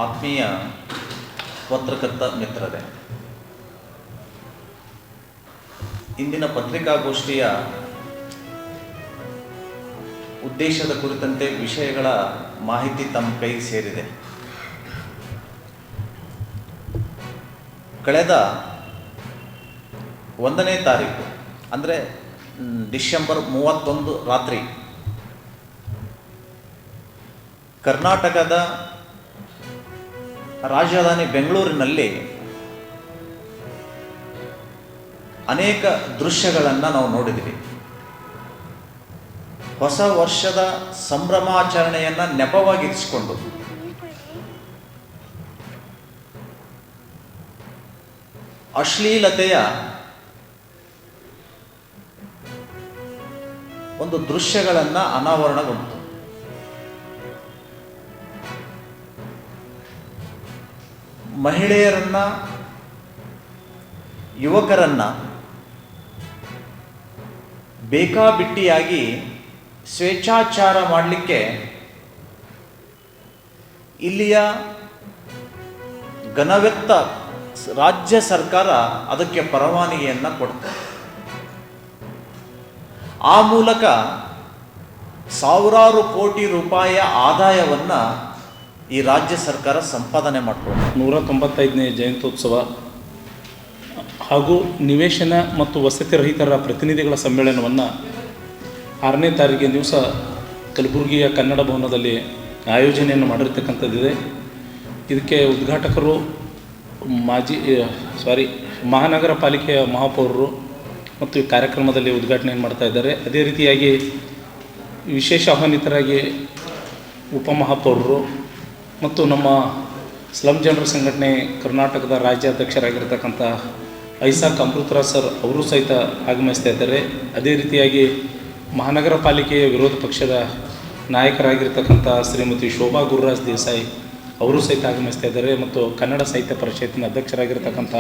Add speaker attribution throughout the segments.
Speaker 1: ಆತ್ಮೀಯ ಪತ್ರಕರ್ತ ಮಿತ್ರರೇ, ಇಂದಿನ ಪತ್ರಿಕಾಗೋಷ್ಠಿಯ ಉದ್ದೇಶದ ಕುರಿತಂತೆ ವಿಷಯಗಳ ಮಾಹಿತಿ ತಮ್ಮ ಕೈಗೆ ಸೇರಿದೆ. ಕಳೆದ 1ನೇ ತಾರೀಕು ಅಂದರೆ ಡಿಸೆಂಬರ್ 31 ರಾತ್ರಿ ಕರ್ನಾಟಕದ ರಾಜಧಾನಿ ಬೆಂಗಳೂರಿನಲ್ಲಿ ಅನೇಕ ದೃಶ್ಯಗಳನ್ನು ನಾವು ನೋಡಿದ್ವಿ. ಹೊಸ ವರ್ಷದ ಸಂಭ್ರಮಾಚರಣೆಯನ್ನು ನೆಪವಾಗಿರಿಸಿಕೊಂಡು ಅಶ್ಲೀಲತೆಯ ಒಂದು ದೃಶ್ಯಗಳನ್ನು ಅನಾವರಣಗೊಂಡಿತು. ಮಹಿಳೆಯರನ್ನ, ಯುವಕರನ್ನ ಬೇಕಾಬಿಟ್ಟಿಯಾಗಿ ಸ್ವೇಚ್ಛಾಚಾರ ಮಾಡಲಿಕ್ಕೆ ಇಲ್ಲಿಯ ಘನವೆತ್ತ ರಾಜ್ಯ ಸರ್ಕಾರ ಅದಕ್ಕೆ ಪರವಾನಗಿಯನ್ನು ಕೊಡ್ತದೆ. ಆ ಮೂಲಕ ಸಾವಿರಾರು ಕೋಟಿ ರೂಪಾಯಿಯ ಆದಾಯವನ್ನು ಈ ರಾಜ್ಯ ಸರ್ಕಾರ ಸಂಪಾದನೆ ಮಾಡಿಕೊಂಡು
Speaker 2: 195ನೇ ಜಯಂತ್ಯೋತ್ಸವ ಹಾಗೂ ನಿವೇಶನ ಮತ್ತು ವಸತಿ ರಹಿತರ ಪ್ರತಿನಿಧಿಗಳ ಸಮ್ಮೇಳನವನ್ನು 6ನೇ ತಾರೀಕಿನ ದಿವಸ ಕಲಬುರಗಿಯ ಕನ್ನಡ ಭವನದಲ್ಲಿ ಆಯೋಜನೆಯನ್ನು ಮಾಡಿರ್ತಕ್ಕಂಥದ್ದಿದೆ. ಇದಕ್ಕೆ ಉದ್ಘಾಟಕರು ಮಹಾನಗರ ಪಾಲಿಕೆಯ ಮಹಾಪೌರರು ಮತ್ತು ಈ ಕಾರ್ಯಕ್ರಮದಲ್ಲಿ ಉದ್ಘಾಟನೆಯನ್ನು ಮಾಡ್ತಾ ಇದ್ದಾರೆ. ಅದೇ ರೀತಿಯಾಗಿ ವಿಶೇಷ ಆಹ್ವಾನಿತರಾಗಿ ಉಪಮಹಾಪೌರರು ಮತ್ತು ನಮ್ಮ ಸ್ಲಮ್ ಜನರ ಸಂಘಟನೆ ಕರ್ನಾಟಕದ ರಾಜ್ಯಾಧ್ಯಕ್ಷರಾಗಿರ್ತಕ್ಕಂಥ ಐಸಾಕ್ ಅಮೃತರಾಜ್ ಸರ್ ಅವರು ಸಹಿತ ಆಗಮಿಸ್ತಾ ಇದ್ದಾರೆ. ಅದೇ ರೀತಿಯಾಗಿ ಮಹಾನಗರ ಪಾಲಿಕೆಯ ವಿರೋಧ ಪಕ್ಷದ ನಾಯಕರಾಗಿರ್ತಕ್ಕಂಥ ಶ್ರೀಮತಿ ಶೋಭಾ ಗುರುರಾಜ್ ದೇಸಾಯಿ ಅವರು ಸಹಿತ ಆಗಮಿಸ್ತಾ ಇದ್ದಾರೆ. ಮತ್ತು ಕನ್ನಡ ಸಾಹಿತ್ಯ ಪರಿಷತ್ತಿನ ಅಧ್ಯಕ್ಷರಾಗಿರ್ತಕ್ಕಂಥ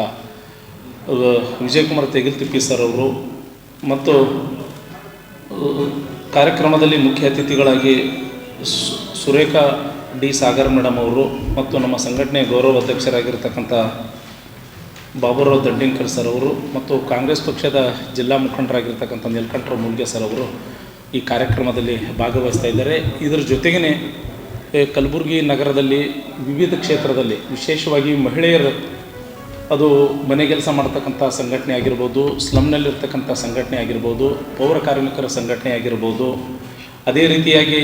Speaker 2: ವಿಜಯಕುಮಾರ್ ತೆಗಿಲ್ತಿಪ್ಪಿ ಸರ್ ಅವರು ಮತ್ತು ಕಾರ್ಯಕ್ರಮದಲ್ಲಿ ಮುಖ್ಯ ಅತಿಥಿಗಳಾಗಿ ಸುರೇಖಾ ಡಿ ಸಾಗರ್ ಮೇಡಮ್ ಅವರು ಮತ್ತು ನಮ್ಮ ಸಂಘಟನೆ ಗೌರವ ಅಧ್ಯಕ್ಷರಾಗಿರ್ತಕ್ಕಂಥ ಬಾಬುರಾವ್ ದಂಡಿಂಕರ್ ಸರ್ ಅವರು ಮತ್ತು ಕಾಂಗ್ರೆಸ್ ಪಕ್ಷದ ಜಿಲ್ಲಾ ಮುಖಂಡರಾಗಿರ್ತಕ್ಕಂಥ ನೀಲಕಂಠರಾವ್ ಮುಲ್ಗೆ ಸರ್ ಅವರು ಈ ಕಾರ್ಯಕ್ರಮದಲ್ಲಿ ಭಾಗವಹಿಸ್ತಾ ಇದ್ದಾರೆ. ಇದರ ಜೊತೆಗೇ ಕಲಬುರಗಿ ನಗರದಲ್ಲಿ ವಿವಿಧ ಕ್ಷೇತ್ರದಲ್ಲಿ ವಿಶೇಷವಾಗಿ ಮಹಿಳೆಯರು, ಅದು ಮನೆ ಕೆಲಸ ಮಾಡ್ತಕ್ಕಂಥ ಸಂಘಟನೆ ಆಗಿರ್ಬೋದು, ಸ್ಲಮ್ನಲ್ಲಿರ್ತಕ್ಕಂಥ ಸಂಘಟನೆ ಆಗಿರ್ಬೋದು, ಪೌರ ಕಾರ್ಮಿಕರ ಸಂಘಟನೆ ಆಗಿರ್ಬೋದು, ಅದೇ ರೀತಿಯಾಗಿ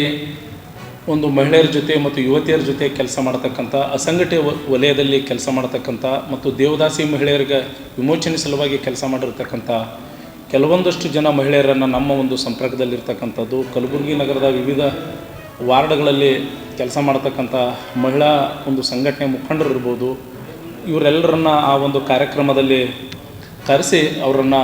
Speaker 2: ಒಂದು ಮಹಿಳೆಯರ ಜೊತೆ ಮತ್ತು ಯುವತಿಯರ ಜೊತೆ ಕೆಲಸ ಮಾಡ್ತಕ್ಕಂಥ ಅಸಂಘಟಿತ ವಲಯದಲ್ಲಿ ಕೆಲಸ ಮಾಡ್ತಕ್ಕಂಥ ಮತ್ತು ದೇವದಾಸಿ ಮಹಿಳೆಯರಿಗೆ ವಿಮೋಚನೆ ಸಲುವಾಗಿ ಕೆಲಸ ಮಾಡಿರ್ತಕ್ಕಂಥ ಕೆಲವೊಂದಷ್ಟು ಜನ ಮಹಿಳೆಯರನ್ನು ನಮ್ಮ ಒಂದು ಸಂಪರ್ಕದಲ್ಲಿರ್ತಕ್ಕಂಥದ್ದು, ಕಲಬುರಗಿ ನಗರದ ವಿವಿಧ ವಾರ್ಡ್ಗಳಲ್ಲಿ ಕೆಲಸ ಮಾಡ್ತಕ್ಕಂಥ ಮಹಿಳಾ ಒಂದು ಸಂಘಟನೆ ಮುಖಂಡರು ಇರ್ಬೋದು, ಇವರೆಲ್ಲರನ್ನ ಆ ಒಂದು ಕಾರ್ಯಕ್ರಮದಲ್ಲಿ ಕರೆಸಿ ಅವರನ್ನು